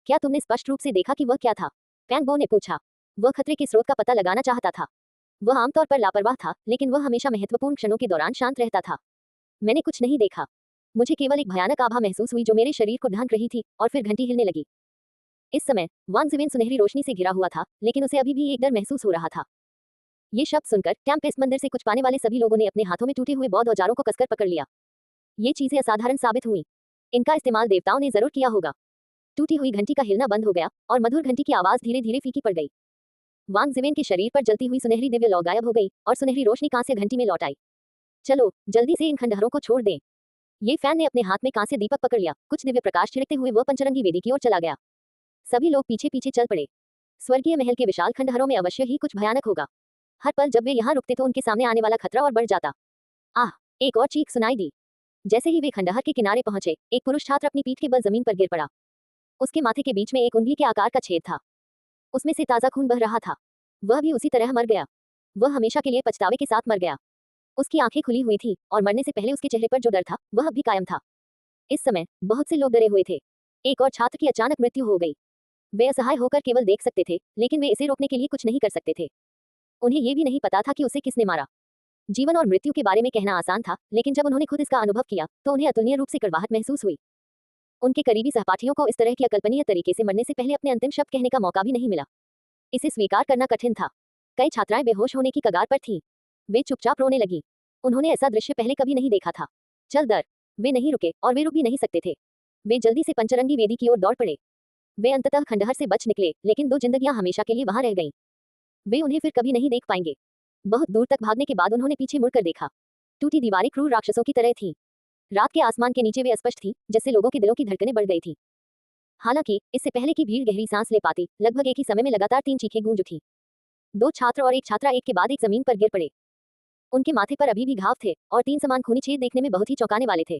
क्या तुमने स्पष्ट रूप से देखा कि वह क्या था? पैंगबो ने पूछा। वह खतरे के स्रोत का पता लगाना चाहता था। वह आमतौर पर लापरवाह था, लेकिन वह हमेशा महत्वपूर्ण क्षणों के दौरान शांत रहता था। मैंने कुछ नहीं देखा। मुझे केवल एक भयानक आभा महसूस हुई जो मेरे शरीर को ढांक रही थी, और फिर घंटी हिलने लगी। इस समय वांग जिवेन सुनहरी रोशनी से घिरा हुआ था, लेकिन उसे अभी भी एक डर महसूस हो रहा था। ये शब्द सुनकर टेम्पेस्ट मंदिर से कुछ पाने वाले सभी लोगों ने अपने हाथों में टूटे हुए बौद्ध औजारों को कसकर पकड़ लिया। ये चीजें असाधारण साबित हुई। इनका इस्तेमाल देवताओं ने जरूर किया होगा। टूटी हुई घंटी का हिलना बंद हो गया और मधुर घंटी की आवाज धीरे धीरे फीकी पड़ गई। वांग जिवेन के शरीर पर जलती हुई सुनहरी दिव्य लौ गायब हो गई और सुनहरी रोशनी कांस्य घंटी में लौट आई। चलो जल्दी से इन खंडहरों को छोड़ दें। ये फैन ने अपने हाथ में कांस्य दीपक पकड़ लिया। कुछ दिव्य प्रकाश छिड़कते हुए वह पंचरंगी वेदी की ओर चला गया। सभी लोग पीछे पीछे चल पड़े। स्वर्गीय महल के विशाल खंडहरों में अवश्य ही कुछ भयानक होगा। हर पल जब वे यहाँ रुकते तो उनके सामने आने वाला खतरा और बढ़ जाता। आह! एक और चीख सुनाई दी। जैसे ही वे खंडहर के किनारे पहुंचे, एक पुरुष छात्र अपनी पीठ के बल जमीन पर गिर पड़ा। उसके माथे के बीच में एक उंगली के आकार का छेद था। उसमें से ताजा खून बह रहा था। वह भी उसी तरह मर गया। वह हमेशा के लिए पछतावे के साथ मर गया। उसकी आंखें खुली हुई थी और मरने से पहले उसके चेहरे पर जो डर था वह अब भी कायम था। इस समय बहुत से लोग डरे हुए थे। एक और छात्र की अचानक मृत्यु हो गई। वे असहाय होकर केवल देख सकते थे, लेकिन वे इसे रोकने के लिए कुछ नहीं कर सकते थे। उन्हें यह भी नहीं पता था कि उसे किसने मारा। जीवन और मृत्यु के बारे में कहना आसान था, लेकिन जब उन्होंने खुद इसका अनुभव किया तो उन्हें अतुलनीय रूप से कड़वाहट महसूस हुई। उनके करीबी सहपाठियों को इस तरह की अकल्पनीय तरीके से मरने से पहले अपने अंतिम शब्द कहने का मौका भी नहीं मिला। इसे स्वीकार करना कठिन था। कई छात्राएं बेहोश होने की कगार पर थीं। वे चुपचाप रोने लगी। उन्होंने ऐसा दृश्य पहले कभी नहीं देखा था। चल दर! वे नहीं रुके और वे रुक भी नहीं सकते थे। वे जल्दी से पंचरंगी वेदी की ओर दौड़ पड़े। वे अंततः खंडहर से बच निकले, लेकिन 2 जिंदगियां हमेशा के लिए वहां रह गईं। वे उन्हें फिर कभी नहीं देख पाएंगे। बहुत दूर तक भागने के बाद उन्होंने पीछे मुड़कर देखा। टूटी दीवारें क्रूर राक्षसों की तरह थीं। रात के आसमान के नीचे वे अस्पष्ट थीं, जिससे लोगों के दिलों की धड़कनें बढ़ गई थीं। हालांकि इससे पहले कि भीड़ गहरी सांस ले पाती, लगभग एक ही समय में लगातार 3 चीखें गूंज उठी। 2 छात्र और एक छात्रा एक के बाद एक जमीन पर गिर पड़े। उनके माथे पर अभी भी घाव थे और 3 समान खूनी छेद देखने में बहुत ही चौंकाने वाले थे।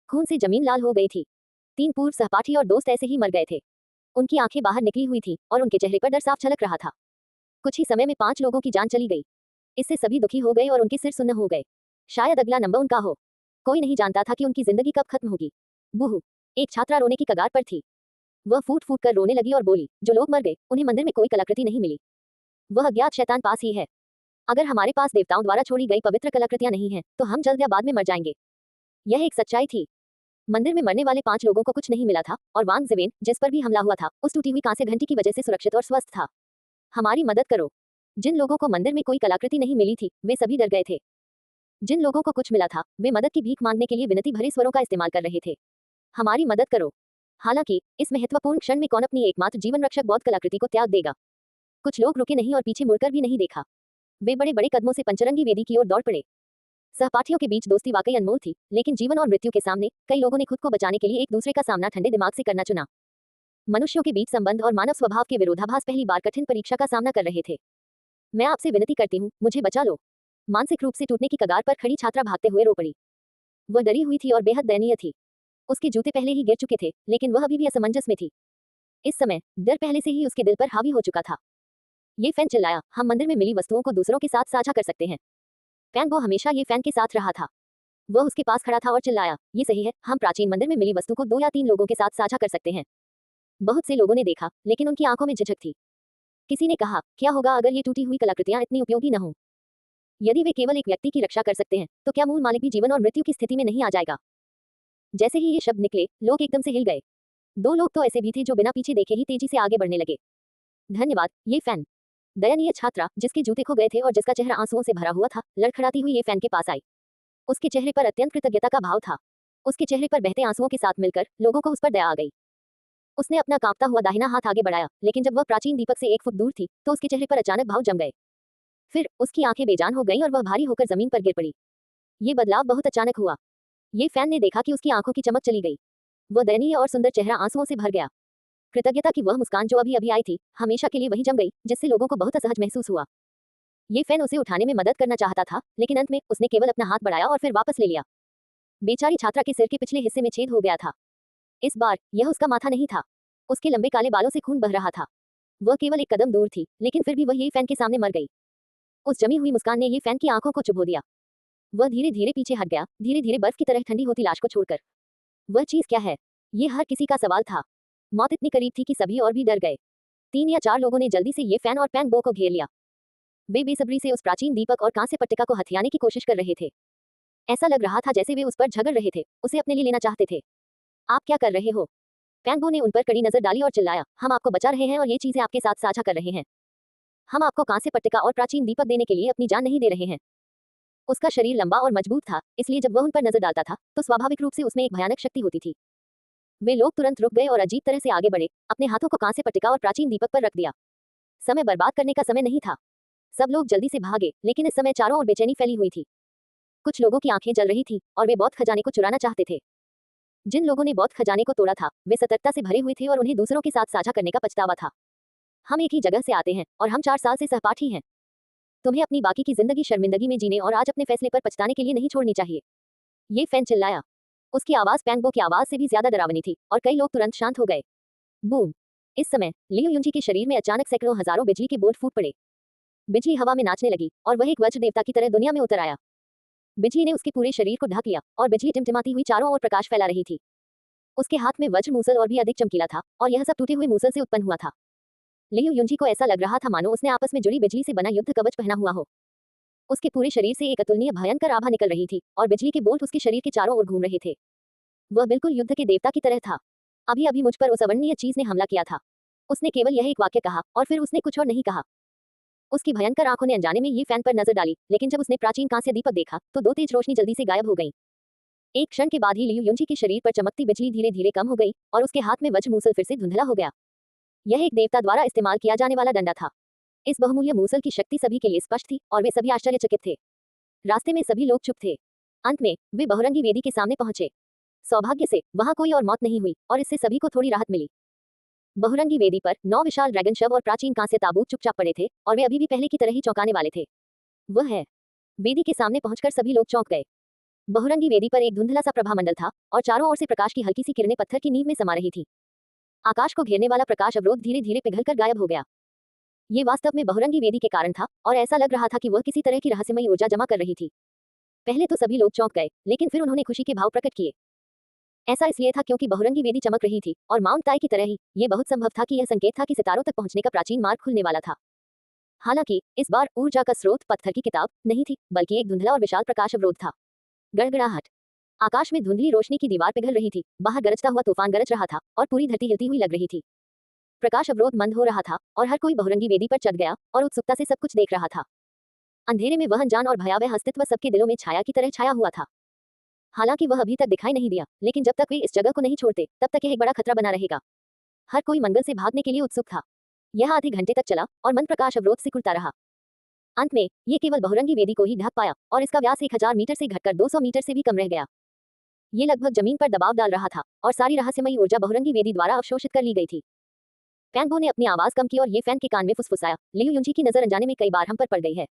खून से जमीन लाल हो गई थी। 3 पूर्व सहपाठी और दोस्त ऐसे ही मर गए थे। उनकी आंखें बाहर निकली हुई थीं और उनके चेहरे पर डर साफ झलक रहा था। कुछ ही समय में 5 लोगों की जान चली गई। इससे सभी दुखी हो गए और उनके सिर सुन्न हो गए। शायद अगला नंबर उनका हो। कोई नहीं जानता था कि उनकी जिंदगी कब खत्म होगी। बूहू! एक छात्रा रोने की कगार पर थी। वह फूट फूट कर रोने लगी और बोली, जो लोग मर गए उन्हें मंदिर में कोई कलाकृति नहीं मिली। वह अज्ञात शैतान पास ही है। अगर हमारे पास देवताओं द्वारा छोड़ी गई पवित्र कलाकृतियां नहीं हैं, तो हम जल्द या बाद में मर जाएंगे। यह एक सच्चाई थी। मंदिर में मरने वाले 5 लोगों को कुछ नहीं मिला था और वांग जिवेन, जिस पर भी हमला हुआ था, उस टूटी हुई कांस्य घंटी की वजह से सुरक्षित और स्वस्थ था। हमारी मदद करो। जिन लोगों को मंदिर में कोई कलाकृति नहीं मिली थी, वे सभी डर गए थे। जिन लोगों को कुछ मिला था, वे मदद की भीख मांगने के लिए विनती भरे स्वरों का इस्तेमाल कर रहे थे। हमारी मदद करो। हालांकि इस महत्वपूर्ण क्षण में कौन अपनी एकमात्र जीवन रक्षक बौद्ध कलाकृति को त्याग देगा? कुछ लोग रुके नहीं और पीछे मुड़कर भी नहीं देखा। वे बड़े बड़े कदमों से पंचरंगी वेदी की ओर दौड़ पड़े। सहपाठियों के बीच दोस्ती वाकई अनमोल थी, लेकिन जीवन और मृत्यु के सामने कई लोगों ने खुद को बचाने के लिए एक दूसरे का सामना ठंडे दिमाग से करना चुना। मनुष्यों के बीच संबंध और मानव स्वभाव के विरोधाभास पहली बार कठिन परीक्षा का सामना कर रहे थे। मैं आपसे विनती करती हूँ, मुझे बचा लो। मानसिक रूप से टूटने की कगार पर खड़ी छात्रा भागते हुए रो पड़ी। वह डरी हुई थी और बेहद दयनीय थी। उसके जूते पहले ही गिर चुके थे, लेकिन वह अभी भी असमंजस में थी। इस समय डर पहले से ही उसके दिल पर हावी हो चुका था। ये फैन चिल्लाया, हम मंदिर में मिली वस्तुओं को दूसरों के साथ साझा कर सकते हैं। पैंगबो हमेशा ये फैन के साथ रहा था। वह उसके पास खड़ा था और चिल्लाया, ये सही है, हम प्राचीन मंदिर में मिली वस्तु को 2 या 3 लोगों के साथ साझा कर सकते हैं। बहुत से लोगों ने देखा, लेकिन उनकी आंखों में झिझक थी। किसी ने कहा, क्या होगा अगर ये टूटी हुई कलाकृतियां इतनी उपयोगी न हों? यदि वे केवल एक व्यक्ति की रक्षा कर सकते हैं, तो क्या मूल मालिक भी जीवन और मृत्यु की स्थिति में नहीं आ जाएगा? जैसे ही ये शब्द निकले, लोग एकदम से हिल गए। 2 लोग तो ऐसे भी थे जो बिना पीछे देखे ही तेजी से आगे बढ़ने लगे। धन्यवाद, ये फैन। दयनीय छात्रा, जिसके जूते खो गए थे और जिसका चेहरा आंसुओं से भरा हुआ था, लड़खड़ाती हुई ये फैन के पास आई। उसके चेहरे पर अत्यंत कृतज्ञता का भाव था। उसके चेहरे पर बहते आंसुओं के साथ मिलकर लोगों को उस पर दया आ गई। उसने अपना कांपता हुआ दाहिना हाथ आगे बढ़ाया, लेकिन जब वह प्राचीन दीपक से 1 फुट दूर थी, तो उसके चेहरे पर अचानक भाव जम गए। फिर उसकी आंखें बेजान हो गईं और वह भारी होकर जमीन पर गिर पड़ी। ये बदलाव बहुत अचानक हुआ। ये फैन ने देखा कि उसकी आंखों की चमक चली गई। वह दयनीय और सुंदर चेहरा आंसुओं से भर गया। कृतज्ञता की वह मुस्कान जो अभी अभी आई थी, हमेशा के लिए वहीं जम गई, जिससे लोगों को बहुत असहज महसूस हुआ। ये फैन उसे उठाने में मदद करना चाहता था, लेकिन अंत में उसने केवल अपना हाथ बढ़ाया और फिर वापस ले लिया। बेचारी छात्रा के सिर के पिछले हिस्से में छेद हो गया था। इस बार यह उसका माथा नहीं था। उसके लंबे काले बालों से खून बह रहा था। वह केवल एक कदम दूर थी, लेकिन फिर भी वह ये फैन के सामने मर गई। उस जमी हुई मुस्कान ने ये फैन की आंखों को चुभो दिया। वह धीरे धीरे पीछे हट गया, धीरे धीरे बर्फ की तरह ठंडी होती लाश को छोड़कर। वह चीज क्या है? ये हर किसी का सवाल था। मौत इतनी करीब थी कि सभी और भी डर गए। 3 या 4 लोगों ने जल्दी से ये फैन और पैंग बो को घेर लिया। वे बेसब्री से उस प्राचीन दीपक और कांस्य पट्टिका को हथियाने की कोशिश कर रहे थे। ऐसा लग रहा था जैसे वे उस पर झगड़ रहे थे, उसे अपने लिए लेना चाहते थे। आप क्या कर रहे हो? पैंग बो ने उन पर कड़ी नजर डाली और चिल्लाया, हम आपको बचा रहे हैं और ये चीजें आपके साथ साझा कर रहे हैं। हम आपको कांस्य पट्टिका और प्राचीन दीपक देने के लिए अपनी जान नहीं दे रहे हैं। उसका शरीर लंबा और मजबूत था, इसलिए जब वह उन पर नजर डालता था तो स्वाभाविक रूप से उसमें एक भयानक शक्ति होती थी। वे लोग तुरंत रुक गए और अजीब तरह से आगे बढ़े, अपने हाथों को कांस्य पट्टिका और प्राचीन दीपक पर रख दिया। समय बर्बाद करने का समय नहीं था। सब लोग जल्दी से भागे, लेकिन इस समय चारों ओर बेचैनी फैली हुई थी। कुछ लोगों की आंखें जल रही थी और वे बौद्ध खजाने को चुराना चाहते थे। जिन लोगों ने बौद्ध खजाने को तोड़ा था, वे सतर्कता से भरे हुए थे और उन्हें दूसरों के साथ साझा करने का पछतावा था। हम एक ही जगह से आते हैं और हम 4 साल से सहपाठी हैं। तुम्हें अपनी बाकी की जिंदगी शर्मिंदगी में जीने और आज अपने फैसले पर पछताने के लिए नहीं छोड़नी चाहिए। ये फैन चिल्लाया। उसकी आवाज पैंग बो की आवाज से भी ज्यादा डरावनी थी और कई लोग तुरंत शांत हो गए। बूम! इस समय लियू युंजी के शरीर में अचानक सैकड़ों हजारों बिजली के बोल्ट फूट पड़े। बिजली हवा में नाचने लगी और वह एक वज्र देवता की तरह दुनिया में उतर आया। बिजली ने उसके पूरे शरीर को ढक लिया और बिजली टिमटिमाती हुई चारों ओर प्रकाश फैला रही थी। उसके हाथ में वज्र मूसल और भी अधिक चमकीला था और यह सब टूटे हुए मूसल से उत्पन्न हुआ था। लियू युंजी को ऐसा लग रहा था मानो उसने आपस में जुड़ी बिजली से बना युद्ध कवच पहना हुआ हो। उसके पूरे शरीर से एक अतुलनीय भयंकर आभा निकल रही थी और बिजली के बोल्ट उसके शरीर के चारों ओर घूम रहे थे। वह बिल्कुल युद्ध के देवता की तरह था। अभी अभी मुझ पर उस अवर्णनीय चीज ने हमला किया था। उसने केवल यह एक वाक्य कहा और फिर उसने कुछ और नहीं कहा। उसकी भयंकर आंखों ने अनजाने में ये फैन पर नजर डाली, लेकिन जब उसने प्राचीन कांस्य दीपक देखा तो 2 तेज रोशनी जल्दी से गायब हो गई। एक क्षण के बाद ही लियू युंजी के शरीर पर चमकती बिजली धीरे धीरे कम हो गई और उसके हाथ में वज्र मूसल फिर से धुंधला हो गया। यह एक देवता द्वारा इस्तेमाल किया जाने वाला डंडा था। इस बहुमूल्य मूसल की शक्ति सभी के लिए स्पष्ट थी और वे सभी आश्चर्यचकित थे। रास्ते में सभी लोग चुप थे। अंत में वे बहुरंगी वेदी के सामने पहुंचे। सौभाग्य से वहां कोई और मौत नहीं हुई और इससे सभी को थोड़ी राहत मिली। बहुरंगी वेदी पर 9 विशाल ड्रैगन शव और प्राचीन कांस्य ताबूत चुपचाप पड़े थे और वे अभी भी पहले की तरह ही चौंकाने वाले थे। वह है। वेदी के सामने पहुंचकर सभी लोग चौंक गए। बहुरंगी वेदी पर एक धुंधला सा प्रभामंडल था और चारों ओर से प्रकाश की हल्की सी किरणें पत्थर की नींव में समा रही थी। आकाश को घेरने वाला प्रकाश अवरोध धीरे धीरे पिघलकर गायब हो गया। ये वास्तव में बहुरंगी वेदी के कारण था और ऐसा लग रहा था कि वह किसी तरह की रहस्यमयी ऊर्जा जमा कर रही थी। पहले तो सभी लोग चौंक गए, लेकिन फिर उन्होंने खुशी के भाव प्रकट किए। ऐसा इसलिए था क्योंकि बहुरंगी वेदी चमक रही थी और माउंट ताई की तरह ही ये बहुत संभव था कि यह संकेत था कि सितारों तक पहुंचने का प्राचीन मार्ग खुलने वाला था। हालांकि इस बार ऊर्जा का स्रोत पत्थर की किताब नहीं थी, बल्कि एक धुंधला और विशाल प्रकाश अवरोध था। गड़गड़ाहट। आकाश में धुंधली रोशनी की दीवार पिघल रही थी, बाहर गरजता हुआ तूफान गरज रहा था और पूरी धरती हिलती हुई लग रही थी। प्रकाश अवरोध मंद हो रहा था और हर कोई बहुरंगी वेदी पर चढ़ गया और उत्सुकता से सब कुछ देख रहा था। अंधेरे में वह अनजान और भयावह अस्तित्व सबके दिलों में छाया की तरह छाया हुआ था। हालांकि वह अभी तक दिखाई नहीं दिया, लेकिन जब तक वे इस जगह को नहीं छोड़ते तब तक यह एक बड़ा खतरा बना रहेगा। हर कोई मंगल से भागने के लिए उत्सुक था। यह आधे घंटे तक चला और मंद प्रकाश अवरोध से खुलता रहा। अंत में ये केवल बहुरंगी वेदी को ही ढक पाया और इसका व्यास 1000 मीटर से घटकर 200 मीटर से भी कम रह गया। ये लगभग जमीन पर दबाव डाल रहा था और सारी रहस्यमयी ऊर्जा बहुरंगी वेदी द्वारा अवशोषित कर ली गई थी। पैंगबो ने अपनी आवाज कम की और ये फैन के कान में फुसफुसाया, लियू युंजी की नजर अनजाने में कई बार हम पर पड़ गई है।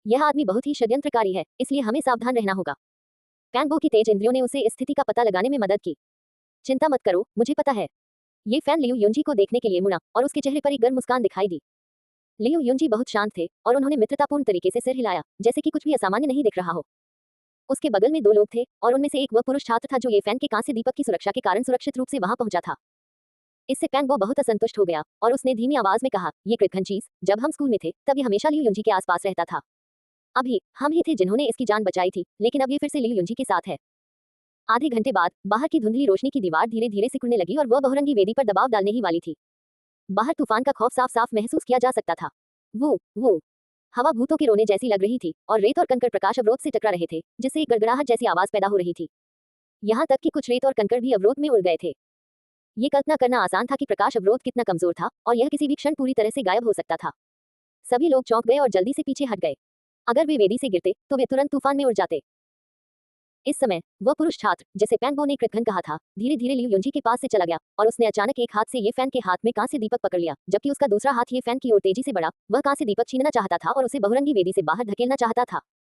यह आदमी बहुत ही षड्यंत्रकारी है, इसलिए हमें सावधान रहना होगा। पैंगबो की तेज इंद्रियों ने उसे इस स्थिति का पता लगाने में मदद की। चिंता मत करो, मुझे पता है। ये फैन लियू युंजी को देखने के लिए मुड़ा और उसके चेहरे पर एक गर्म मुस्कान दिखाई दी। लियू युंजी बहुत शांत थे और उन्होंने मित्रतापूर्ण तरीके से सिर हिलाया, जैसे कि कुछ भी असामान्य नहीं दिख रहा हो। उसके बगल में 2 लोग थे और उनमें से एक वह पुरुष छात्र था जो ये फैन के कांस्य दीपक की सुरक्षा के कारण सुरक्षित रूप से वहां पहुंचा था। इससे पैंगबो बहुत असंतुष्ट हो गया और उसने धीमी आवाज में कहा, ये कृतघ्न चीज, जब हम स्कूल में थे तब ये हमेशा लियू युंजी के आसपास रहता था। अभी हम ही थे जिन्होंने इसकी जान बचाई थी, लेकिन अब ये फिर से लियू युंजी के साथ है। आधे घंटे बाद बाहर की धुंधली रोशनी की दीवार धीरे धीरे सिकुड़ने लगी और वह बहुरंगी वेदी पर दबाव डालने ही वाली थी। बाहर तूफान का खौफ साफ साफ महसूस किया जा सकता था। वो हवा भूतों के रोने जैसी लग रही थी और रेत और कंकड़ प्रकाश अवरोध से टकरा रहे थे, जिससे एक गड़गड़ाहट जैसी आवाज पैदा हो रही थी। यहाँ तक कि कुछ रेत और कंकड़ भी अवरोध में उड़ गए थे। ये कल्पना करना आसान था कि प्रकाश अवरोध कितना कमजोर था और यह किसी भी क्षण पूरी तरह से गायब हो सकता था। सभी लोग चौंक गए और जल्दी से पीछे हट गए। अगर वे वेदी से गिरते तो वे तुरंत तूफान में उड़ जाते। इस समय वह पुरुष छात्र, जिसे पैंगबो ने कृतघ्न कहा था, धीरे धीरे लियू युंजी के पास से चला गया और उसने अचानक एक हाथ से ये फैन के हाथ में कांस्य दीपक पकड़ लिया, जबकि उसका दूसरा हाथ ये फैन की ओर तेजी से बढ़ा। वह कांस्य दीपक छीनना चाहता था और उसे बहुरंगी वेदी से बाहर धकेलना चाहता था।